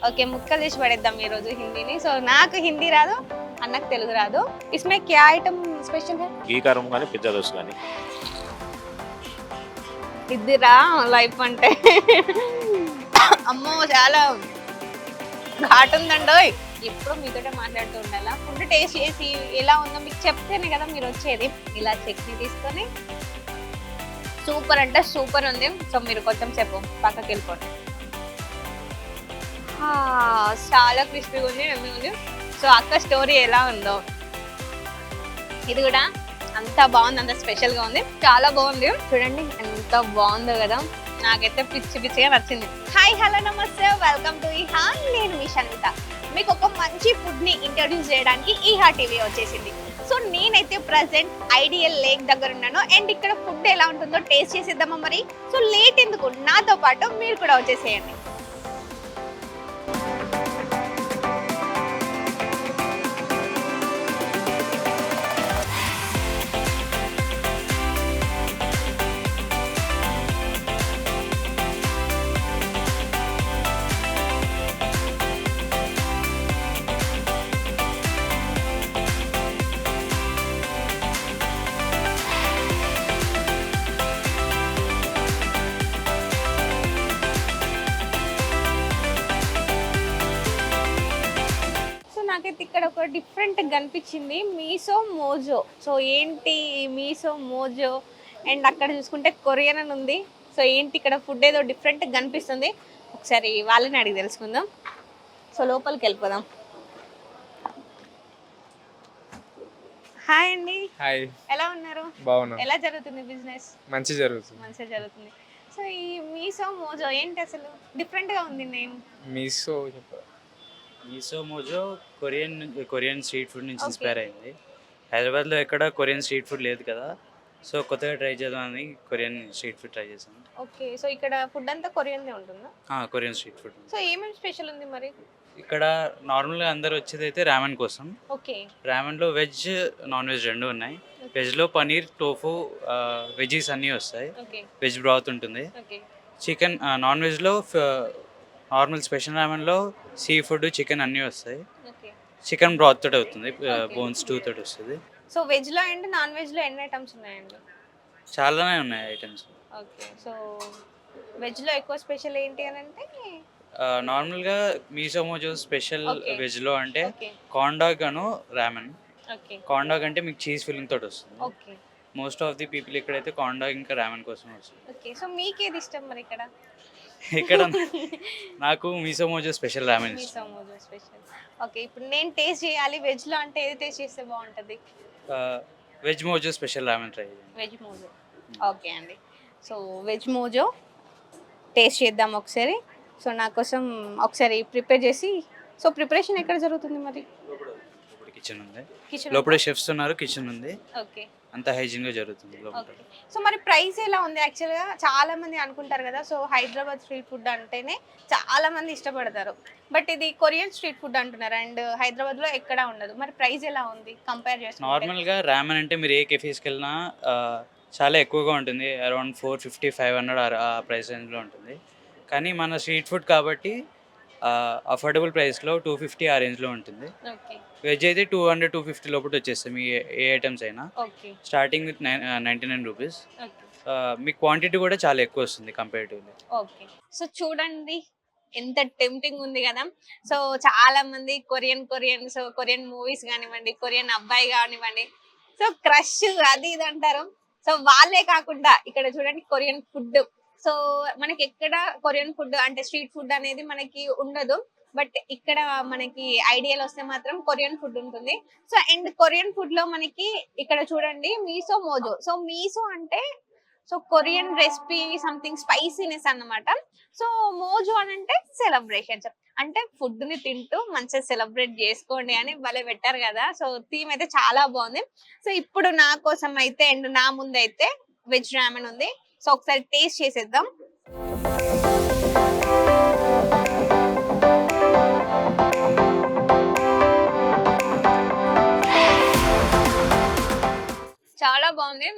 Okay, ముక్కలు చేసి పడేద్దాం ఈ రోజు హిందీని. సో నాకు హిందీ రాదు, అన్నకు తెలుగు రాదు. ఇస్మే క్యా ఐటమ్ స్పెషల్ है? घी కారం కానీ పిజ్జా దోశ కానీ. ఇదిరా లైఫ్ అంటే. అమ్మో చాలా ఘాటు ఉందండోయ్. ఎప్పుడు మీతోటే మాట్లాడుతూ ఉండాలా. ఫుడ్ టేస్ట్ చేసి ఎలా ఉందో మీకు చెప్తేనే కదా మీరు వచ్చేది. ఇలా చట్నీ తీసుకొని సూపర్ అంటే సూపర్ ఉంది. సో మీరు కొంచెం సేపు పక్కకి వెళ్ళిపోండి. చాలా క్రిస్పీగా ఉంది, ఎమ్మి ఉంది. సో అక్క స్టోరీ ఎలా ఉందో ఇది కూడా అంత బాగుంది, అంత స్పెషల్గా ఉంది, చాలా బాగుంది. చూడండి ఎంత బాగుందో కదా, నాకైతే పిచ్చి పిచ్చిగా నచ్చింది. హాయ్ హలో నమస్తే, వెల్కమ్ టు ఈహా. నేను మీ షన్విత. మీకు ఒక మంచి ఫుడ్ని ఇంట్రడ్యూస్ చేయడానికి ఈహా టీవీ వచ్చేసింది. సో నేనైతే ప్రజెంట్ ఐడియల్ లేక్ దగ్గర ఉన్నాను అండ్ ఇక్కడ ఫుడ్ ఎలా ఉంటుందో టేస్ట్ చేసేద్దామా మరి. సో లేట్ ఎందుకు, నాతో పాటు మీరు కూడా వచ్చేసేయండి. నాకైతే ఇక్కడ ఒక డిఫరెంట్ కనిపించింది, మీసో మోజో. సో ఏంటి మీసో మోజో అండ్ అక్కడ చూసుకుంటే కొరియన్ అని ఉంది. సో ఏంటి ఇక్కడ ఫుడ్ ఏదో డిఫరెంట్ కనిపిస్తుంది, ఒకసారి వాళ్ళని అడిగి తెలుసుకుందాం. సో లోపలికి వెళ్ళిపోదాం. హాయ్ అండి. హాయ్, ఎలా ఉన్నారు? బాగున్నా. ఎలా జరుగుతుంది బిజినెస్? మంచి జరుగుతుంది. మంచిగా జరుగుతుంది. సో ఈ మీసో మోజో ఏంటి అసలు డిఫరెంట్గా ఉంది name? Miso miso mojo Korean street food నుంచి ఇన్స్పైర్ అయింది. హైదరాబాద్లో ఎక్కడ కొరియన్ స్ట్రీట్ ఫుడ్ లేదు కదా, సో కొత్తగా ట్రై చేద్దామని కొరియన్ స్ట్రీట్ ఫుడ్ ట్రై చేశాను. ఓకే, సో ఇక్కడ ఫుడ్ అంతా కొరియన్దే ఉంటుందా? Korean street food. సో ఏమేమి స్పెషల్ ఉంది మరి ఇక్కడ నార్మల్గా అందరు వచ్చేది అయితే రామెన్ కోసం. ఓకే, రామెన్లో వెజ్ నాన్ వెజ్ రెండు ఉన్నాయి. వెజ్లో పనీర్, టోఫు, వెజీస్ అన్నీ వస్తాయి. ఓకే, వెజ్ బ్రాత్ ఉంటుంది. ఓకే, చికెన్ నాన్ వెజ్లో నార్మల్ స్పెషల్ రామెన్లో సీ ఫుడ్, చికెన్ అన్నీ వస్తాయి. ఓకే. చికెన్ బ్రాత్ తోటి అవుతుంది, బోన్స్ 2 తోటి వస్తుంది. సో వెజ్లో అండ్ నాన్ వెజ్లో ఎన్ని ఐటమ్స్ ఉన్నాయండి? చాలానే ఉన్నాయి ఐటమ్స్. ఓకే, సో వెజ్లో ఎక్కువ స్పెషల్ ఏంటి అని అంటే నార్మల్గా మీసో మోజో స్పెషల్ Okay. వెజ్లో అంటే ఓకే, కాండాగ్ అను రామెన్. ఓకే, కాండాగ్ అంటే మీకు చీజ్ ఫిల్లింగ్ తోటి వస్తుంది. Okay, most of the people ఇక్కడైతే కాండాగ్ ఇంకా రామెన్ కోసం వస్తుంది. ఓకే. సో మీకేది ఇష్టం మరి ఇక్కడ? ఇక్కడ నాకు మీసో మోజో స్పెషల్ రామెన్ మీ ఇష్టం. సమోజో స్పెషల్. ఓకే, ఇప్పుడు నేను టేస్ట్ చేయాలి వెజ్లో అంటే ఏది టేస్ట్ చేస్తే బాగుంటుంది? వెజ్ మోజో స్పెషల్ రామెన్ ట్రై చేయండి. Veg Mojo. ఓకే అండి, సో వెజ్ మోజో టేస్ట్ చేద్దాం ఒకసారి. సో నా కోసం ఒకసారి ప్రిపేర్ చేసి, సో ప్రిపరేషన్ ఎక్కడ జరుగుతుంది మరి? ఇప్పుడు కిచెన్ ఉంది, కిచెన్ లోపల షెఫ్స్ ఉన్నారు, కిచెన్ ఉంది, ఓకే, అంత హైజీన్గా జరుగుతుంది లోపల. ఓకే. సో మరి ప్రైస్ ఎలా ఉంది? యాక్చువల్గా చాలా మంది అనుకుంటారు కదా, సో హైదరాబాద్ స్ట్రీట్ ఫుడ్ అంటేనే చాలా మంది ఇష్టపడతారు, బట్ ఇది కొరియన్ స్ట్రీట్ ఫుడ్ అంటున్నారు అండ్ హైదరాబాద్లో ఎక్కడా ఉండదు. మరి ప్రైస్ ఎలా ఉంది కంపేర్ చేసుకుంటే? నార్మల్గా రామెన్ అంటే మీరు ఏ కెఫీస్కి వెళ్ళినా చాలా ఎక్కువగా ఉంటుంది, అరౌండ్ 450-500 ఆ ప్రైస్ రేంజ్లో ఉంటుంది. కానీ మన స్ట్రీట్ ఫుడ్ కాబట్టి అఫోర్డబుల్ ప్రైస్లో 250 ఆ రేంజ్లో ఉంటుంది. ఓకే, వెజ్ అయితే 200-250 లోపల వచ్చేస్తాయి మీ ఏ ఐటమ్స్ అయినా, okay, starting with 99 rupees. Okay, me quantity కూడా చాలా ఎక్కువ వస్తుంది కంపేరిటివ్లీ. ఓకే. సో చూడండి ఎంత టెంప్టింగ్ ఉంది కదా. సో చాలా మంది కొరియన్ సో కొరియన్ మూవీస్ కానివ్వండి, కొరియన్ అబ్బాయి కానివ్వండి, సో క్రష్ అది ఇది అంటారు. సో వాళ్ళే కాకుండా ఇక్కడ చూడండి కొరియన్ ఫుడ్. సో మనకి ఎక్కడ కొరియన్ ఫుడ్ అంటే స్ట్రీట్ ఫుడ్ అనేది మనకి ఉండదు, బట్ ఇక్కడ మనకి ఐడియాలు వస్తే మాత్రం కొరియన్ ఫుడ్ ఉంటుంది. సో అండ్ కొరియన్ ఫుడ్ లో మనకి ఇక్కడ చూడండి మీసో మోజో. సో మీసో అంటే so Korean recipe something spiciness అన్నమాట. సో మోజో అని అంటే సెలబ్రేషన్స్, అంటే ఫుడ్ ని తింటూ మంచిగా సెలబ్రేట్ చేసుకోండి అని భలే పెట్టారు కదా. సో థీమ్ అయితే చాలా బాగుంది. సో ఇప్పుడు నా కోసం అయితే అండ్ నా ముందు అయితే వెజ్ రామెన్ ఉంది. సో ఒకసారి టేస్ట్ చేసేద్దాం. చాలా బాగుంది.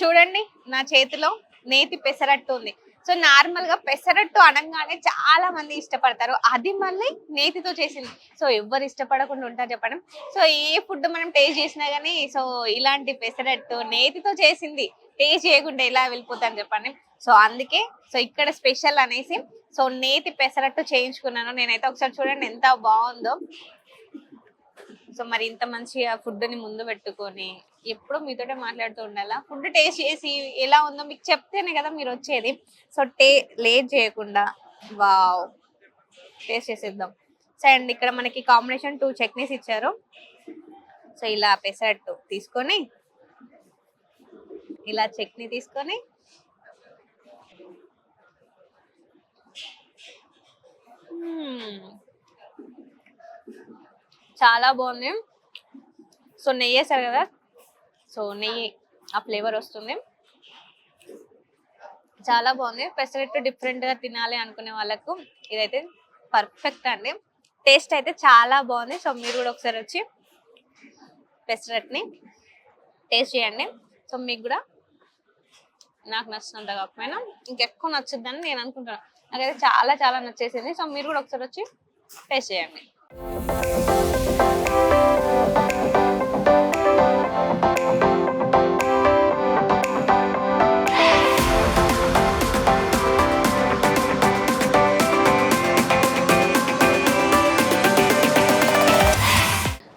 చూడండి నా చేతిలో నేతి పెసరట్టు ఉంది. సో నార్మల్ గా పెసరట్టు అనగానే చాలా మంది ఇష్టపడతారు, అది మళ్ళీ నేతితో చేసింది. సో ఎవరు ఇష్టపడకుండా ఉంటారు చెప్పండి. సో ఏ ఫుడ్ మనం టేస్ట్ చేసినా గానీ, సో ఇలాంటి పెసరట్టు నేతితో చేసింది టేస్ట్ చేయకుండా ఎలా వెళ్ళిపోతాను చెప్పండి. సో అందుకే సో ఇక్కడ స్పెషల్ అనేసి సో నేతి పెసరట్టు చేయించుకున్నాను నేనైతే. ఒకసారి చూడండి ఎంత బాగుందో. సో మరి ఇంత మంచిగా ఫుడ్ ని ముందు పెట్టుకొని ఎప్పుడు మీతోటే మాట్లాడుతూ ఉండాలా. ఫుడ్ టేస్ట్ చేసి ఎలా ఉందో మీకు చెప్తేనే కదా మీరు వచ్చేది. సో లేట్ చేయకుండా వావ్ టేస్ట్ చేసేద్దాం. సో అండ్ ఇక్కడ మనకి కాంబినేషన్ 2 చట్నీస్ ఇచ్చారు. సో ఇలా పెసరట్టు తీసుకొని, ఇలా చట్నీ తీసుకొని, చాలా బాగుంది. సో నెయ్యి వేసారు కదా, సో నెయ్యి ఆ ఫ్లేవర్ వస్తుంది, చాలా బాగుంది. పెసరట్టు డిఫరెంట్ గా తినాలి అనుకునే వాళ్ళకు ఇదైతే పర్ఫెక్ట్ అండి. టేస్ట్ అయితే చాలా బాగుంది. సో మీరు కూడా ఒకసారి వచ్చి పెసరట్టుని టేస్ట్ చేయండి. సో మీకు కూడా నాకు నచ్చినంత కాకపోయినా ఇంకెక్కువ నచ్చుద్దని నేను అనుకుంటున్నాను. నాకైతే చాలా చాలా నచ్చేసింది. సో మీరు కూడా ఒకసారి వచ్చి టేస్ట్ చేయండి.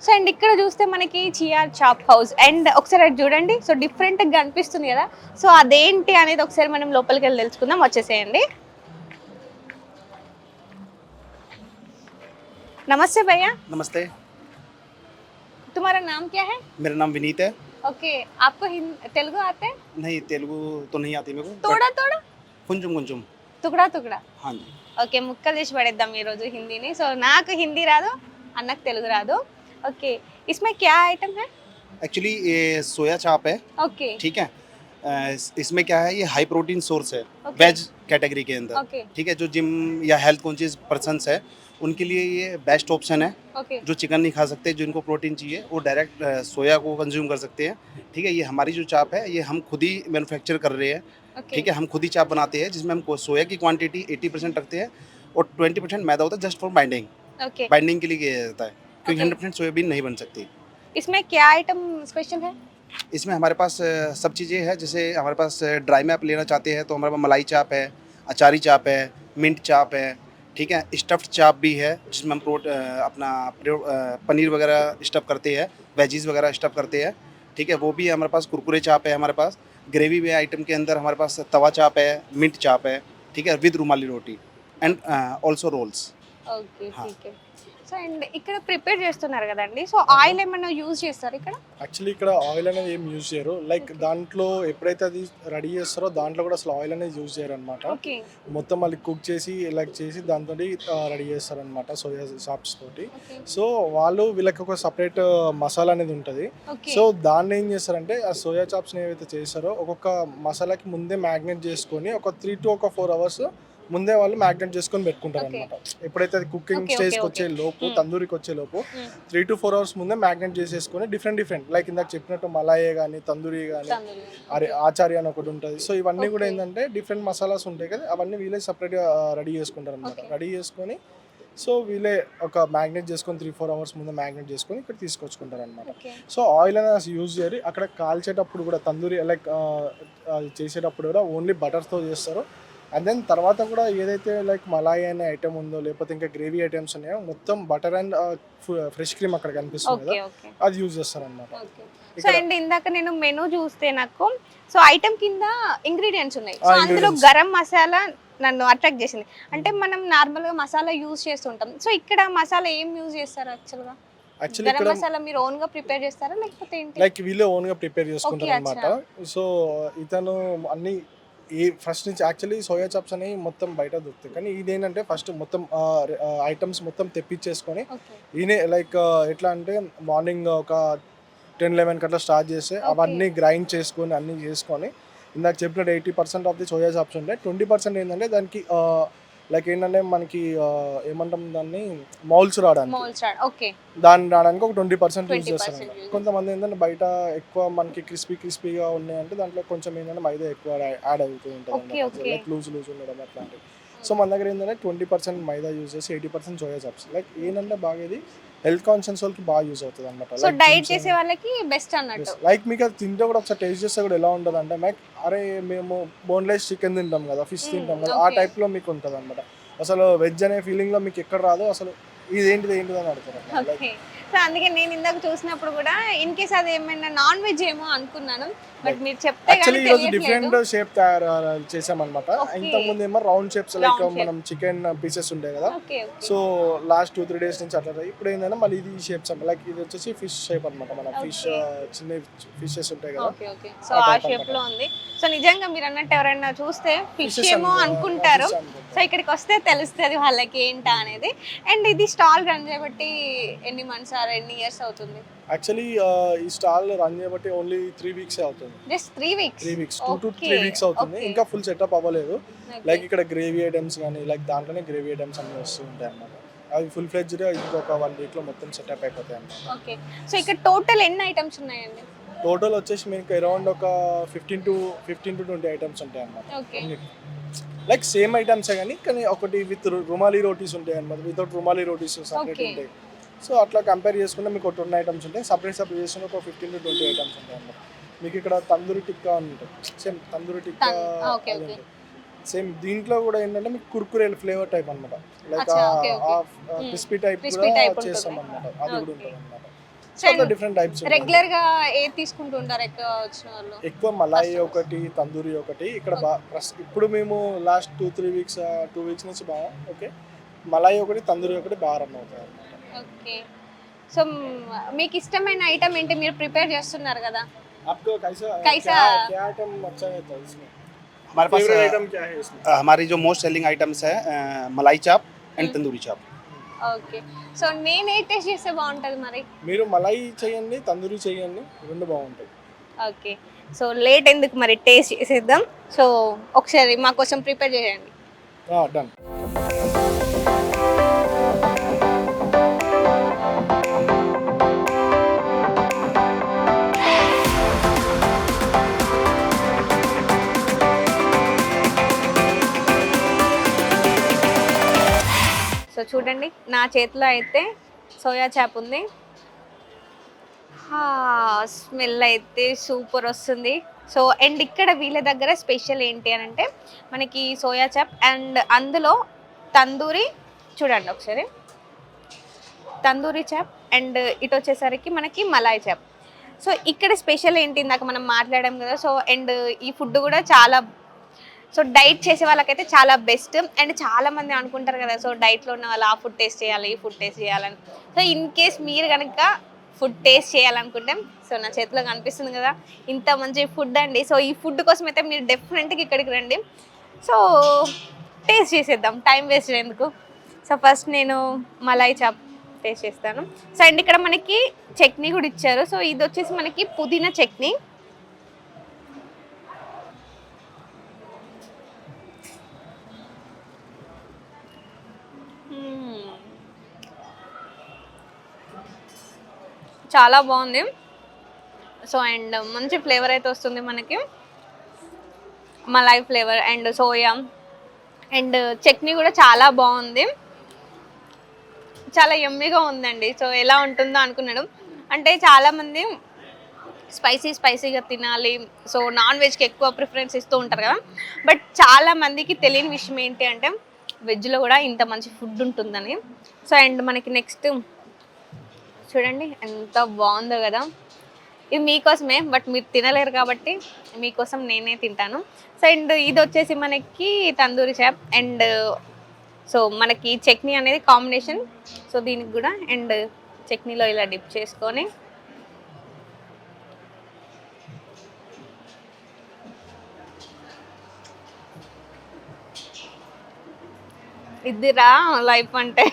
సో అండ్ ఇక్కడ చూస్తే మనకి చియా చాప్ హౌస్ అండ్ ఒకసారి అది చూడండి. సో డిఫరెంట్ గా అనిపిస్తుంది కదా. సో అదేంటి అనేది ఒకసారి మనం లోపలికి వెళ్ళి తెలుసుకుందాం. వచ్చేసేయండి. नमस्ते भैया। नमस्ते। तुम्हारा नाम क्या है? मेरा नाम विनीत है। ओके, आपको तेलुगु आते हैं? नहीं, तेलुगु तो नहीं आती मेरे को। थोड़ा थोड़ा కొంచెం కొంచెం తుకడా తుకడా. हाँ जी। ఓకే, ముక్కలు చేసి పడేద్దాం ఈ రోజు హిందీని. సో నాకు హిందీ రాదు, అన్నకు తెలుగు రాదు. ఓకే, इसमें क्या आइटम है? एक्चुअली ये सोया चाप है, ओके ठीक है। इसमें क्या है, ये हाई प्रोटीन सोर्स है Okay. वेज कैटेगरी के अंदर, ओके ठीक है। जो जिम या हेल्थ कॉन्शियस पर्सन्स है उनके लिए ये बेस्ट ऑप्शन है। ओके जो चिकन नहीं खा सकते, जिनको प्रोटीन चाहिए, वो डायरेक्ट सोया को कंज्यूम कर सकते हैं, ठीक है। ये हमारी जो चाप है ये हम खुद ही मैन्युफैक्चर कर रहे हैं, ओके ठीक है। हम खुद ही चाप बनाते हैं जिसमें हम सोया की क्वांटिटी 80% रखते हैं और 20% मैदा होता है just for binding. Okay. Binding के लिए किया जाता है क्योंकि Okay. 100% सोयाबीन नहीं बन सकती। इसमें क्या आइटम स्पेशल है? इसमें हमारे पास सब चीज़ें हैं। जैसे हमारे पास ड्राई में आप लेना चाहते हैं तो हमारे पास मलाई चाप है, अचारी चाप है, मिंट चाप है, ठीक है। स्टफ्ड चाप भी है जिसमें हम पनीर वगैरह स्टफ करते हैं, वेजीज वगैरह स्टफ करते हैं, ठीक है। वो भी है हमारे पास। कुरकुरे चाप है हमारे पास। ग्रेवी में आइटम के अंदर हमारे पास तवा चाप है, मिंट चाप है, ठीक है, with rumali roti and also rolls. Okay हाँ। ठीक है। సో అండ్ ఇక్కడ ప్రిపేర్ చేస్తున్నారు కదండి. సో ఆయిల్ ఏమన్నా యూజ్ చేస్తారు ఇక్కడ? యాక్చువల్లీ ఇక్కడ ఆయిల్ అనేది ఏం యూజ్ చేయరు. లైక్ దాంట్లో ఎప్పుడైతే అది రెడీ చేస్తారో దాంట్లో కూడా అసలు ఆయిల్ అనేది యూజ్ చేయరు అనమాట. ఓకే మొత్తం మళ్ళీ కుక్ చేసి లైక్ చేసి దాంతో రెడీ చేస్తారనమాట సోయా సాప్స్ తోటి. ఓకే సో వీళ్ళకి ఒక సపరేట్ మసాలా అనేది ఉంటుంది. ఓకే సో దాన్ని ఏం చేస్తారంటే ఆ సోయా చాప్స్ని ఏవైతే చేస్తారో ఒక్కొక్క మసాలాకి ముందే మ్యాగ్నేట్ చేసుకొని ఒక 3 to 4 hours ముందే వాళ్ళు మ్యాగ్నేట్ చేసుకొని పెట్టుకుంటారు Okay. అనమాట. ఎప్పుడైతే అది కుకింగ్ Okay, స్టేజ్కి okay, వచ్చే okay. లోపు Hmm. తందూరికి వచ్చే లోపు Hmm. 3 to 4 hours ముందే మ్యాగ్నేట్ చేసేసుకొని డిఫరెంట్ లైక్ ఇందాక చెప్పినట్టు మలాయే కానీ తందూరి కానీ ఆచార్య అని ఒకటి ఉంటుంది. సో ఇవన్నీ కూడా Okay. ఏంటంటే డిఫరెంట్ మసాలాస్ ఉంటాయి కదా, అవన్నీ వీళ్ళే సపరేట్గా రెడీ చేసుకుంటారు అనమాట. Okay. రెడీ చేసుకొని సో వీళ్ళే ఒక మ్యాగ్నేట్ చేసుకొని 3-4 hours ముందే మ్యాగ్నేట్ చేసుకొని ఇక్కడ తీసుకొచ్చుకుంటారు అనమాట. ఓకే సో ఆయిల్ అనేది యూజ్ చేయాలి. అక్కడ కాల్చేటప్పుడు కూడా తందూరి లైక్ చేసేటప్పుడు కూడా ఓన్లీ బటర్తో చేస్తారు. అండ్ దెన్ తర్వాత కూడా ఏదైతే లైక్ మలాయి అనే ఐటమ్ ఉందో లేకపోతే ఇంకా గ్రేవీ ఐటమ్స్ ఉన్నాయో మొత్తం బటర్ అండ్ ఫ్రెష్ క్రీమ్ అక్కడ కనిపిస్తుంది ఓకే కదా, ఓకే అది యూజ్ చేస్తారు అనమాట. ఓకే. సో అండ్ ఇందాక నేను మెనూ చూస్తే నాకు సో ఐటమ్ కింద ఇంగ్రీడియంట్స్ ఉన్నాయి. సో అందులో ingredients. గరం మసాలా నన్ను అట్రాక్ట్ చేసింది. అంటే మనం నార్మల్ గా మసాలా యూజ్ చేస్తుంటాం. సో ఇక్కడ మసాలా ఏం యూజ్ చేస్తారు యాక్చువల్ గా? యాక్చువల్లీ గరం ఇక్కడ మసాలా మీరు ఓన్ గా ప్రిపేర్ చేస్తారా లేకపోతే ఏంటి? లైక్ వీళ్ళే ఓన్గా ప్రిపేర్ చేసుకుంటారు Okay, అనమాట. సో ఇతను అన్ని ఫస్ట్ నుంచి యాక్చువల్లీ సోయా చాప్స్ అనేవి మొత్తం బయట దొరుకుతాయి, కానీ ఇదేంటంటే ఫస్ట్ మొత్తం ఐటమ్స్ మొత్తం తెప్పించేసుకొని ఓకే ఈయనే లైక్ ఎట్లా అంటే మార్నింగ్ ఒక 10-11 అట్లా స్టార్ట్ చేస్తే Okay. అవన్నీ గ్రైండ్ చేసుకొని అన్నీ చేసుకొని ఇందాక చెప్పినట్టు 80% ఆఫ్ ది సోయా చాప్స్ ఉంటాయి. 20% ఏంటంటే దానికి లైక్ ఏంటంటే మనకి ఏమంటాం దాన్ని మౌల్స్ రావడానికి మోల్స్ ఓకే దాన్ని రావడానికి ఒక 20% యూజ్ 20% చేస్తారు use కొంతమంది ఏంటంటే బయట ఎక్కువ మనకి క్రిస్పీగా ఉన్నాయంటే దాంట్లో కొంచెం ఏంటంటే మైదా ఎక్కువ యాడ్ అవుతూ Okay, ఉంటుంది okay. లైక్ లూజ్ ఉండడం అట్లాంటివి సో మన దగ్గర ఏంటంటే 20% మైదా యూజ్ చేసి 80% సోయా చాప్స్ లైక్ ఏంటంటే బాగా ఇది హెల్త్ కాన్షియస్ వాళ్ళకి బాగా యూజ్ అవుతుంది అనమాట సో డైట్ చేసే వాళ్ళకి బెస్ట్ అన్నట్టు లైక్ మీకు అది తింటే కూడా ఒకసారి టేస్ట్ చేస్తే కూడా ఎలా ఉంటుంది అంటే లైక్ అరే మేము బోన్లెస్ చికెన్ తింటాం కదా ఫిష్ తింటాం కదా ఆ okay. టైప్లో మీకు ఉంటుంది అనమాట అసలు వెజ్ అనే ఫీలింగ్లో మీకు ఎక్కడ రాదు అసలు ఇదేంటిది అని అడుగుతారు లైక్ ఓకే సో అందుకే నేను ఇందాక చూసినప్పుడు కూడా ఇన్ కేస్ అది ఏమైనా నాన్ వెజ్ ఏమో అనుకున్నాను బట్ మీరు చెప్తే యాక్చువల్లీ కానీ ఈరోజు తెలియట్లేదు డిఫరెంట్ షేప్ తయారు చేసామన్నమాట Okay. ఇంతకుముందు ఏమో round shapes like Round shape. మనం చికెన్ పీసెస్ ఉంటాయి కదా ఓకే సో లాస్ట్ 2-3 డేస్ నుంచి అట్లా ఇప్పుడు ఏంటంటే మళ్ళీ ఇది షేప్స్ లైక్ ఇది వచ్చేసి ఫిష్ షేప్ అనమాట మన ఫిష్ Okay. చిన్న ఫిషెస్ ఉంటాయి కదా ఓకే ఓకే సో ఆ షేప్ లో ఉంది సో నిజంగా మీరు అన్నట్టు ఎవరైనా చూస్తే ఫిష్ Fishes ఏమో అనుకో- అనుకుంటారు fish అనుకుంటారు. సో ఇక్కడికి వస్తే తెలుస్తుంది వాళ్ళకి ఏంటా అనేది అండ్ ఇది స్టాల్ రన్ చేయబట్టి ఎన్ని మంత్స్ ఆర్ ఎన్ని ఇయర్స్ అవుతుంది యాక్చువల్లీ ఈ స్టాల్ రన్ చేయబట్టి ఓన్లీ 3 వీక్స్ అవుతుంది just 3 weeks 3 weeks 2 to 3 weeks అవుతుంది ఇంకా ఫుల్ సెటప్ అవ్వలేదు లైక్ ఇక్కడ గ్రేవీ ఐటమ్స్ కానీ లైక్ దాంట్లోనే గ్రేవీ ఐటమ్స్ అన్ని వస్తూ ఉంటాయి అన్నమాట అవి ఫుల్ ఫ్లెడ్జ్గా ఇంకొక 1 వీక్లో మొత్తం సెటప్ అయిపోతాయి అన్నమాట ఓకే సో ఇక్కడ టోటల్ ఎన్ని ఐటమ్స్ ఉన్నాయండి టోటల్ వచ్చేసి మీకు అరౌండ్ ఒక 15 to 20 ఐటమ్స్ ఉంటాయి అన్నమాట ఓకే లైక్ సేమ్ ఐటమ్సే కానీ ఒకటి విత్ రుమాలి రోటీస్ ఉంటాయి అన్నమాట without rumali rotis separate Okay. ఉంటాయి సో అట్లా కంపేర్ చేసుకుంటే మీకు 20 ఐటమ్స్ ఉంటాయి సపరేట్ చేసుకుంటే ఒక 15 to 20 ఐటమ్స్ ఉంటాయి అన్నమాట మీకు ఇక్కడ తందూరి టిక్కా అని ఉంటుంది same tandoori tikka okay, okay. Same దీంట్లో కూడా ఏంటంటే మీకు కుర్కురే ఫ్లేవర్ టైప్ అనమాట లైక్ అచ్చా, okay, okay. Crispy type Crispy కూడా type ఉంటుంది. చేస్తాం అనమాట అది కూడా Okay. ఉంటుంది అనమాట So, so different types regular గా ఏది తీసుకుంటుంటారు ఎక్కువ వచ్చిన వాళ్ళు ఎక్కువ మలాయి ఒకటి తందూరి ఒకటి ఇక్కడ ఇప్పుడు మేము లాస్ట్ 2 వీక్స్ నుంచి బాగా ఓకే మలాయి ఒకటి తందూరి ఒకటి బాగా రన్ అవుతాయి అన్నమాట ఓకే సో మీకు ఇష్టమైన ఐటమ్ ఏంటి మీరు ప్రిపేర్ చేస్తున్నారు కదా आपको कैसा कैसा? क्या आइटम अच्छा रहता है इसमें हमारे पास फेवरेट आइटम क्या है इसमें हमारी जो मोस्ट सेलिंग आइटम्स है मलाई चाप एंड तंदूरी चाप ఓకే సో నేను ఏ టేస్ట్ చేస్తే బాగుంటుంది మరి మీరు మలాయి చేయండి తందూరి చేయండి రెండు బాగుంటాయి ఓకే సో లేట్ ఎందుకు మరి టేస్ట్ చేసేద్దాం సో ఒకసారి మా కోసం ప్రిపేర్ చేయండి డన్ సో చూడండి నా చేతిలో అయితే సోయా చాప్ ఉంది స్మెల్ అయితే సూపర్ వస్తుంది సో అండ్ ఇక్కడ వీళ్ళ దగ్గర స్పెషల్ ఏంటి అని అంటే మనకి సోయా చాప్ అండ్ అందులో తందూరి చూడండి ఒకసారి తందూరి చాప్ అండ్ ఇటు వచ్చేసరికి మనకి మలాయ్ చాప్ సో ఇక్కడ స్పెషల్ ఏంటి ఇందాక మనం మాట్లాడాం కదా సో అండ్ ఈ ఫుడ్ కూడా చాలా సో డైట్ చేసే వాళ్ళకైతే చాలా బెస్ట్ అండ్ చాలా మంది అనుకుంటారు కదా సో డైట్లో ఉన్న వాళ్ళు ఆ ఫుడ్ టేస్ట్ చేయాలి ఈ ఫుడ్ టేస్ట్ చేయాలని సో ఇన్ కేస్ మీరు కనుక ఫుడ్ టేస్ట్ చేయాలనుకుంటే సో నా చేతిలో కనిపిస్తుంది కదా ఇంత మంచి ఫుడ్ అండి సో ఈ ఫుడ్ కోసం అయితే మీరు డెఫినెట్గా ఇక్కడికి రండి సో టేస్ట్ చేసేద్దాం టైం వేస్ట్ ఎందుకు సో ఫస్ట్ నేను మలాయ్ చాప్ టేస్ట్ చేస్తాను సో అండ్ ఇక్కడ మనకి చట్నీ కూడా ఇచ్చారు సో ఇది వచ్చేసి మనకి పుదీనా చట్నీ చాలా బాగుంది సో అండ్ మంచి ఫ్లేవర్ అయితే వస్తుంది మనకి Malay flavour and soya and chutney కూడా చాలా బాగుంది చాలా యమ్మీగా ఉందండి సో ఎలా ఉంటుందో అనుకున్నాడు అంటే చాలామంది స్పైసీగా తినాలి సో నాన్ వెజ్కి ఎక్కువ ప్రిఫరెన్స్ ఇస్తూ ఉంటారు కదా బట్ చాలామందికి తెలియని విషయం ఏంటి అంటే వెజ్లో కూడా ఇంత మంచి ఫుడ్ ఉంటుందని సో అండ్ మనకి నెక్స్ట్ చూడండి ఎంత బాగుందో కదా ఇది మీకోసమే బట్ మీరు తినలేరు కాబట్టి మీకోసం నేనే తింటాను సో అండ్ ఇది వచ్చేసి మనకి తందూరి చాప్ అండ్ సో మనకి చట్నీ అనేది కాంబినేషన్ సో దీనికి కూడా అండ్ చట్నీలో ఇలా డిప్ చేసుకొని ఇదిరా లైఫ్ అంటే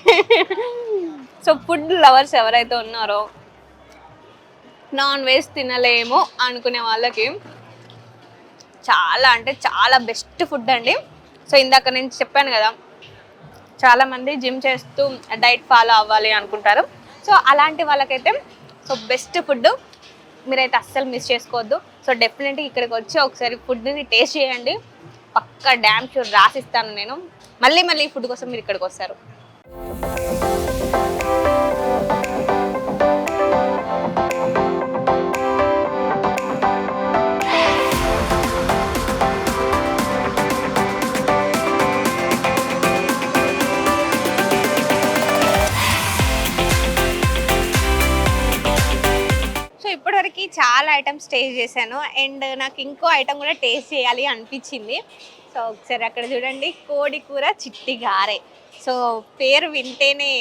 సో ఫుడ్ లవర్స్ ఎవరైతే ఉన్నారో నాన్ వెజ్ తినలేమో అనుకునే వాళ్ళకి చాలా అంటే చాలా బెస్ట్ ఫుడ్ అండి సో ఇందాక నేను చెప్పాను కదా చాలా మంది జిమ్ చేస్తూ డైట్ ఫాలో అవ్వాలి అనుకుంటారు. సో అలాంటి వాళ్ళకైతే సో బెస్ట్ ఫుడ్, మీరైతే అస్సలు మిస్ చేసుకోవద్దు. సో డెఫినెట్గా ఇక్కడికి వచ్చి ఒకసారి ఫుడ్ని టేస్ట్ చేయండి. పక్కా డ్యామ్ షూర్ రాసిస్తాను నేను. మళ్ళీ మళ్ళీ ఫుడ్ కోసం మీరు ఇక్కడికి వస్తారు. సో ఇప్పటివరకు చాలా ఐటమ్స్ టేస్ట్ చేశాను అండ్ నాకు ఇంకో ఐటమ్ కూడా టేస్ట్ చేయాలి అనిపించింది. సో ఒకసారి అక్కడ చూడండి, కోడి కూర చిట్టి గారె. సో పేరు వింటేనే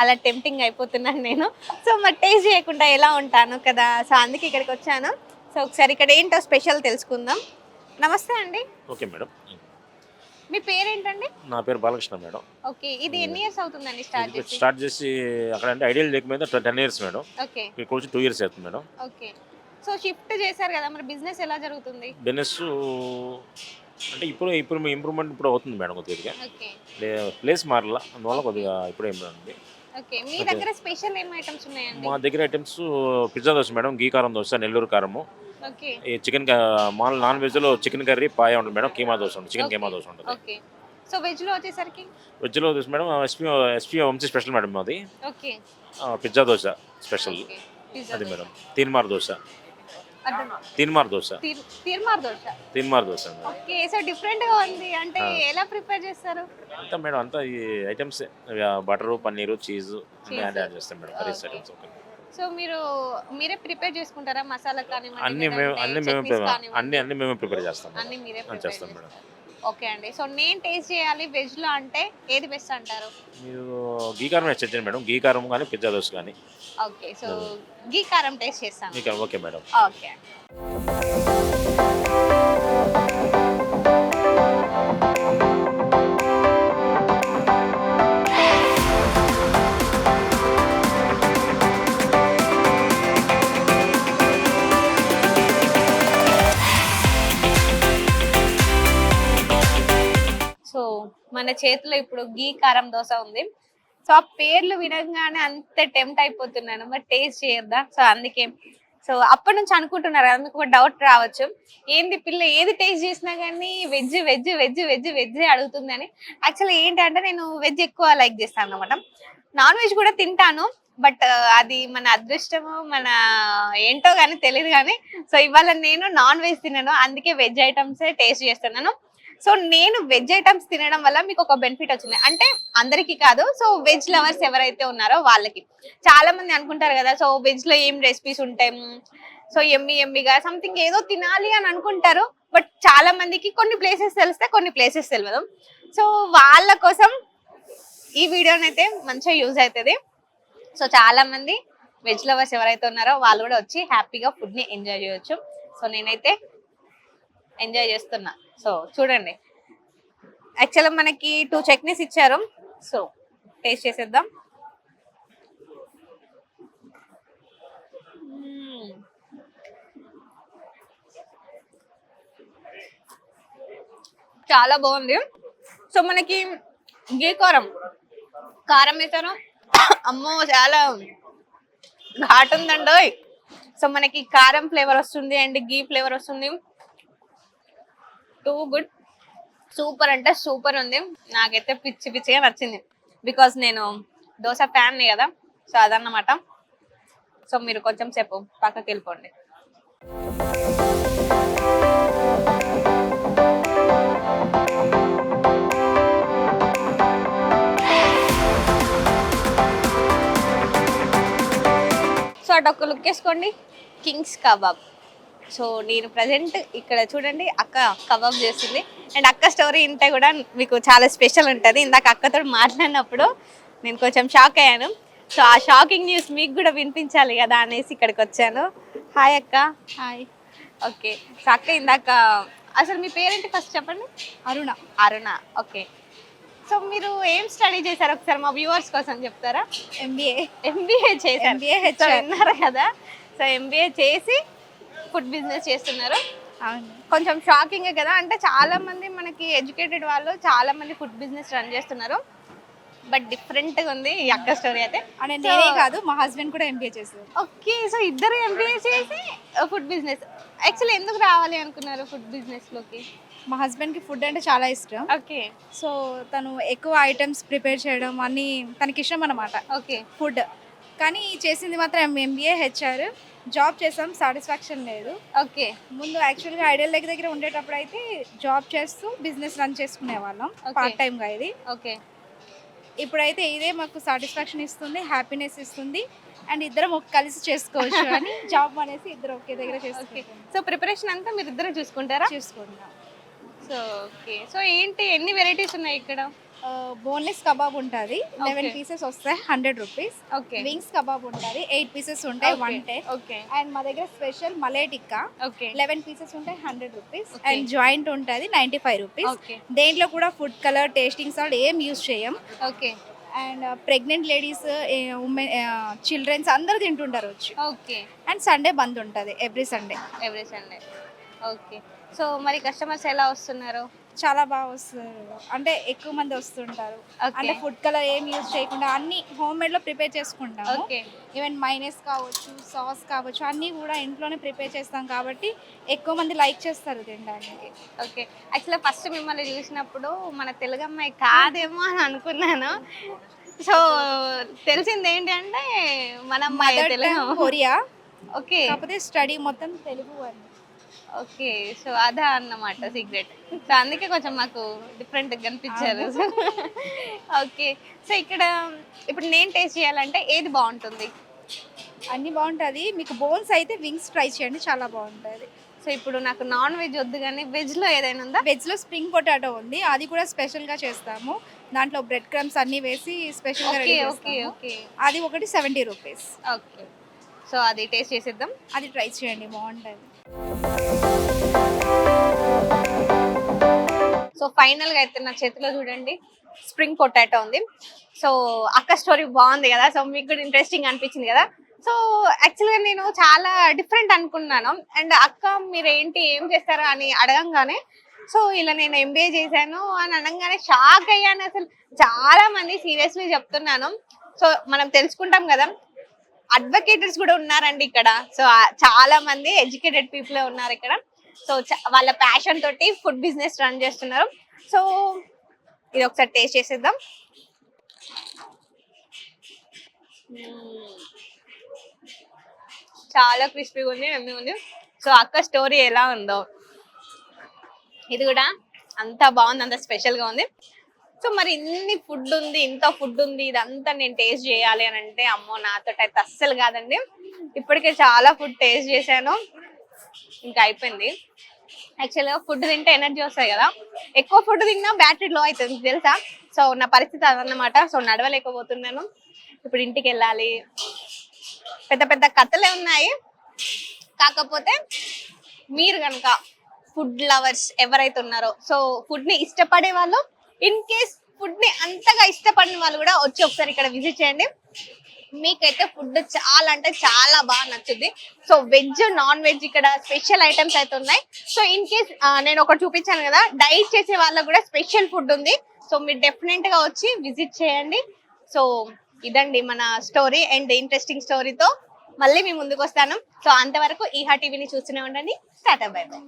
అలా టెంప్టింగ్ అయిపోతున్నాను నేను. సో మరి టేస్ట్ చేయకుండా ఎలా ఉంటాను కదా, సో అందుకే ఇక్కడికి వచ్చాను. సో ఒకసారి ఇక్కడ ఏంటో స్పెషల్ తెలుసుకుందాం. నమస్తే అండి, ఓకే మేడం. మీ పేరేంటండి? నా పేరు బాలకృష్ణ మేడం. ఓకే, ఇది ఎన్ని ఇయర్స్ అవుతుందండి స్టార్ట్ ఇది చేసి? స్టార్ట్ చేసి అక్కడ అంటే ఐడియల్ లేక మీద 10 ఇయర్స్ మేడం. ఓకే ఇక్కడ వచ్చి 2 ఇయర్స్ అవుతుంది మేడం. ఓకే. సో షిఫ్ట్ చేశారు కదా, మరి బిజినెస్ ఎలా జరుగుతుంది? బిజినెస్ అంటే ఇప్పుడు ఇంప్రూవ్మెంట్ ఇప్పుడు అవుతుంది మేడం కొద్దిగా. ఓకే ప్లేస్ మారలా, అందువల్ల కొద్దిగా ఇప్పుడే ఉంది. ఓకే. మీ దగ్గర స్పెషల్ ఏం ఐటమ్స్ ఉన్నాయండి? మా దగ్గర ఐటమ్స్ పిజ్జా దోశ మేడం, గీ కారం దోశ, నెల్లూరు కారము, ఓకే ఈ చికెన్ నాన్ వెజ్లో చికెన్ కర్రీ, పాయ ఉంటుంది మేడం, కీమా దోశ ఉంటుంది, చికెన్ కీమా దోశ ఉంటుంది. ఓకే. సో వెజ్ లో వచ్చేసరికి? వెజ్లో dosa madam SP Vamshi special madam మాది. Okay pizza dosa special okay. Pizza అది దోశ. మేడం. తీన్మార్ దోశ, అర్థం. Teenmaar dosa, Teermaar dosa. Teenmaar dosa madam. Okay. So different గా ఉంది, అంటే ఎలా ప్రిపేర్ చేస్తారు? అంతా మేడం అంతా ఈ ఐటమ్స్ బటరు, పన్నీరు, చీజ్ అన్ని యాడ్ చేస్తాం madam. Curries Okay. Items okay. So మీరే ప్రిపేర్ చేసుకుంటారా? మసాలా కానివ్వండి, అన్ని లేదంటే chutneys కానివ్వండి? అన్ని మేమే ప్రిపేర్ చేస్తాం మేడం. అన్ని మీరే చేస్తాం ప్రిపేర్ మేడం. చేస్తారు. ఓకే అండి. సో నేను టేస్ట్ చేయాలి వెజ్ లో అంటే ఏది బెస్ట్ అంటారు? మీరు గీ కారం వచ్చేది మేడం, గీ కారం కానీ పిజ్జా దోశ కానీ. ఓకే. సో గీ కారం టేస్ట్ చేస్తాను. గీ కారం ఓకే మేడం. ఓకే. సో మన చేతిలో ఇప్పుడు గీ కారం దోశ ఉంది. సో ఆ పేర్లు వినగానే అంత టెంప్ట్ అయిపోతున్నాను, మరి టేస్ట్ చేయొద్దా? సో అందుకే సో అప్పటి నుంచి అనుకుంటున్నారు కదా, మీకు ఒక డౌట్ రావచ్చు, ఏంది పిల్ల ఏది టేస్ట్ చేసినా కానీ veg veg veg veg veg అడుగుతుందని. యాక్చువల్లీ ఏంటంటే నేను వెజ్ ఎక్కువ లైక్ చేస్తాను అనమాట. నాన్ వెజ్ కూడా తింటాను, బట్ అది మన అదృష్టము మన ఏంటో కానీ తెలియదు కానీ. సో ఇవాళ నేను నాన్ వెజ్ తినను, అందుకే వెజ్ ఐటమ్సే టేస్ట్ చేస్తున్నాను. సో నేను వెజ్ ఐటమ్స్ తినడం వల్ల మీకు ఒక బెనిఫిట్ వచ్చింది, అంటే అందరికీ కాదు, సో వెజ్ లవర్స్ ఎవరైతే ఉన్నారో వాళ్ళకి. చాలా మంది అనుకుంటారు కదా, సో వెజ్ లో ఏం రెసిపీస్ ఉంటాయి, సో ఎమ్మిగా సంథింగ్ ఏదో తినాలి అని అనుకుంటారు, బట్ చాలా మందికి కొన్ని ప్లేసెస్ తెలిస్తే కొన్ని ప్లేసెస్ తెలియదు. సో వాళ్ళ కోసం ఈ వీడియోనైతే మంచిగా యూజ్ అవుతుంది. సో చాలా మంది వెజ్ లవర్స్ ఎవరైతే ఉన్నారో వాళ్ళు కూడా వచ్చి హ్యాపీగా ఫుడ్ ని ఎంజాయ్ చేయొచ్చు. సో నేనైతే ఎంజాయ్ చేస్తున్నా. సో చూడండి, యాక్చువల్గా మనకి 2 చట్నీస్ ఇచ్చారు. సో టేస్ట్ చేసేద్దాం. చాలా బాగుంది. సో మనకి గీ కారం వేసారు, అమ్మో చాలా ఘాట్ ఉందండి. సో మనకి కారం ఫ్లేవర్ వస్తుంది అండ్ గీ ఫ్లేవర్ వస్తుంది. టూ గుడ్, సూపర్ అంటే సూపర్ ఉంది. నాకైతే పిచ్చిగా నచ్చింది, బికాస్ నేను దోశ ఫ్యాన్ కదా. సో అదన్నమాట. సో మీరు కొంచెం సేపు పక్కకి వెళ్ళిపోండి. సో అటు ఒక లుక్ వేసుకోండి, కింగ్స్ కబాబ్. సో నేను ప్రజెంట్ ఇక్కడ చూడండి, అక్క కబాబ్ చేస్తుంది అండ్ అక్క స్టోరీ ఇంటే కూడా మీకు చాలా స్పెషల్ ఉంటుంది. ఇందాక అక్కతో మాట్లాడినప్పుడు నేను కొంచెం షాక్ అయ్యాను. సో ఆ షాకింగ్ న్యూస్ మీకు కూడా వినిపించాలి కదా అనేసి ఇక్కడికి వచ్చాను. హాయ్ అక్క. హాయ్. ఓకే. సో అక్క ఇందాక అసలు మీ పేరేంటి ఫస్ట్ చెప్పండి? అరుణ. ఓకే. సో మీరు ఏం స్టడీ చేశారు ఒకసారి మా వ్యూవర్స్ కోసం చెప్తారా? ఎంబీఏ చేశారు. సో విన్నారు కదా, సో ఎంబీఏ చేసి ఫుడ్ బిజినెస్ చేస్తున్నారు. అవును. కొంచెం షాకింగ్ కదా, అంటే చాలా మంది మనకి ఎడ్యుకేటెడ్ వాళ్ళు చాలా మంది ఫుడ్ బిజినెస్ రన్ చేస్తున్నారు, బట్ డిఫరెంట్ గా ఉంది ఈ అక్క స్టోరీ అయితే. అంటే నేనే కాదు, మా హస్బెండ్ కూడా ఎంబీఏ చేశారు. ఓకే, సో ఇద్దరు ఎంబీఏ చేసి ఫుడ్ బిజినెస్. యాక్చువల్లీ ఎందుకు రావాలి అనుకున్నారు ఫుడ్ బిజినెస్ లోకి? మా హస్బెండ్కి ఫుడ్ అంటే చాలా ఇష్టం. ఓకే. సో తను ఎక్కువ ఐటమ్స్ ప్రిపేర్ చేయడం అన్నీ తనకి ఇష్టం అన్నమాట, ఓకే. ఫుడ్. కానీ చేసింది మాత్రం ఎంబీఏ హెచ్ఆర్. జాబ్ చేసాం, సాటిస్ఫాక్షన్ లేదు. ఓకే. ముందు యాక్చువల్గా ఐడియల్ లెగ్ దగ్గర ఉండేటప్పుడు అయితే జాబ్ చేస్తూ బిజినెస్ రన్ చేసుకునే వాళ్ళం Okay. పార్ట్ టైంగా. ఇది ఓకే. ఇప్పుడైతే ఇదే మాకు సాటిస్ఫాక్షన్ ఇస్తుంది, హ్యాపీనెస్ ఇస్తుంది, అండ్ ఇద్దరం కలిసి చేసుకోవచ్చు అని జాబ్ అనేసి ఇద్దరు ఒకే దగ్గర ఓకే. చేసుకుంటాం. సో ప్రిపరేషన్ అంతా మీరు ఇద్దరు చూసుకుంటారా? చూసుకుంటాం. So okay. సో ఏంటి, ఎన్ని వెరైటీస్ ఉన్నాయి ఇక్కడ? బోన్లెస్ కబాబ్ ఉంటుంది, 11 Okay. పీసెస్ వస్తాయి, 100 రూపీస్. ఓకే. వింగ్స్ కబాబ్ ఉంటుంది, 8 పీసెస్ ఉంటాయి, Okay. 110. ఓకే. అండ్ మా దగ్గర special malai tikka okay. 11 pieces ఉంటాయి, 100 రూపీస్. Okay. అండ్ జాయింట్ ఉంటుంది, 95 రూపీస్. ఓకే. దేంట్లో కూడా ఫుడ్ కలర్, టేస్టింగ్ సాల్ట్ ఏం యూస్ చేయం. Okay. And pregnant ladies, women, childrens అందరూ తింటుంటారు వచ్చి. ఓకే. అండ్ సండే బంద్ ఉంటుంది, every Sunday. Every Sunday. Okay. So మరి కస్టమర్స్ ఎలా వస్తున్నారు? చాలా బాగా వస్తారు, అంటే ఎక్కువ మంది వస్తుంటారు. ఓకే. అంటే ఫుడ్ కలర్ ఏం యూజ్ చేయకుండా అన్ని హోమ్ మేడ్ లో ప్రిపేర్ చేసుకుంటాము. ఓకే. ఈవెన్ మైనస్ కావచ్చు, సాస్ కావచ్చు, అన్నీ కూడా ఇంట్లోనే ప్రిపేర్ చేస్తాం కాబట్టి ఎక్కువ మంది లైక్ చేస్తారు తినడానికి. ఓకే. యాక్చువల్లీ ఫస్ట్ మిమ్మల్ని చూసినప్పుడు మన తెలుగు అమ్మాయి కాదేమో అని అనుకున్నాను. సో తెలిసింది ఏంటి అంటే మన అమ్మాయి mother Telugu. Tongue Korea, okay. కాకపోతే స్టడీ మొత్తం తెలుగు అని. ఓకే. సో అదా అన్నమాట సీక్రెట్. సో అందుకే కొంచెం మాకు డిఫరెంట్ కనిపించారు. ఓకే. సో ఇక్కడ ఇప్పుడు నేను టేస్ట్ చేయాలంటే ఏది బాగుంటుంది? అన్నీ బాగుంటుంది. మీకు బోన్స్ అయితే వింగ్స్ ట్రై చేయండి, చాలా బాగుంటుంది. సో ఇప్పుడు నాకు నాన్ వెజ్ వద్దు, కానీ వెజ్లో ఏదైనా ఉందా? వెజ్లో స్ప్రింగ్ పొటాటో ఉంది, అది కూడా స్పెషల్గా చేస్తాము. దాంట్లో బ్రెడ్ క్రమ్స్ అన్నీ వేసి స్పెషల్గా రెడీ ఓకే. ఓకే. చేస్తాము. ఓకే. అది ఒకటి 70 రూపీస్. ఓకే. సో అది టేస్ట్ చేసేద్దాం. అది ట్రై చేయండి, బాగుంటుంది. సో ఫైనల్ గా అయితే నా చేతిలో చూడండి స్ప్రింగ్ పొటాటో ఉంది. సో అక్క స్టోరీ బాగుంది కదా, సో మీకు కూడా ఇంట్రెస్టింగ్ అనిపించింది కదా. సో యాక్చువల్గా నేను చాలా డిఫరెంట్ అనుకున్నాను, అండ్ అక్క మీరు ఏంటి ఏం చేస్తారా అని అడగంగానే, సో ఇలా నేను ఎంబీఏ చేశాను అని అనగానే షాక్ అయ్యాను. అసలు చాలా మంది సీరియస్లీ చెప్తున్నాను. సో మనం తెలుసుకుంటాం కదా, అడ్వకేటర్స్ కూడా ఉన్నారండి ఇక్కడ. సో చాలా మంది ఎడ్యుకేటెడ్ పీపుల్ ఉన్నారు ఇక్కడ. సో వాళ్ళ ప్యాషన్ తోటి ఫుడ్ బిజినెస్ రన్ చేస్తున్నారు. సో ఇది ఒకసారి టేస్ట్ చేసేద్దాం. చాలా క్రిస్పీగా ఉంది, ఎమ్మి ఉంది. సో అక్క స్టోరీ ఎలా ఉందో ఇది కూడా అంత బాగుంది, అంత స్పెషల్ గా ఉంది. సో మరి ఇన్ని ఫుడ్ ఉంది, ఇంత ఫుడ్ ఉంది, ఇదంతా నేను టేస్ట్ చేయాలి అని అంటే అమ్మో నాతో అయితే అస్సలు కాదండి. ఇప్పటికే చాలా ఫుడ్ టేస్ట్ చేశాను, ఇంకా అయిపోయింది. యాక్చువల్గా ఫుడ్ తింటే ఎనర్జీ వస్తాయి కదా, ఎక్కువ ఫుడ్ తిన్నా బ్యాటరీ లో అవుతుంది తెలుసా. సో నా పరిస్థితి అదన్నమాట. సో నడవలేకపోతున్నాను, ఇప్పుడు ఇంటికి వెళ్ళాలి. పెద్ద పెద్ద కథలే ఉన్నాయి. కాకపోతే మీరు కనుక ఫుడ్ లవర్స్ ఎవరైతే ఉన్నారో, సో ఫుడ్ ని ఇష్టపడే వాళ్ళు, ఇన్ కేస్ ఫుడ్ ని అంతగా ఇష్టపడిన వాళ్ళు కూడా వచ్చి ఒకసారి ఇక్కడ విజిట్ చేయండి. మీకైతే ఫుడ్ చాలా అంటే చాలా బాగా నచ్చుద్ది. సో వెజ్, నాన్ వెజ్ ఇక్కడ స్పెషల్ ఐటమ్స్ అయితే ఉన్నాయి. సో ఇన్ కేస్ నేను ఒకటి చూపించాను కదా, డైట్ చేసే వాళ్ళకు కూడా స్పెషల్ ఫుడ్ ఉంది. సో మీరు డెఫినెట్ గా వచ్చి విజిట్ చేయండి. సో ఇదండి మన స్టోరీ, అండ్ ఇంట్రెస్టింగ్ స్టోరీతో మళ్ళీ మీ ముందుకు వస్తాను. సో అంతవరకు ఈహా టీవీని చూస్తూనే ఉండండి. Tata bye by.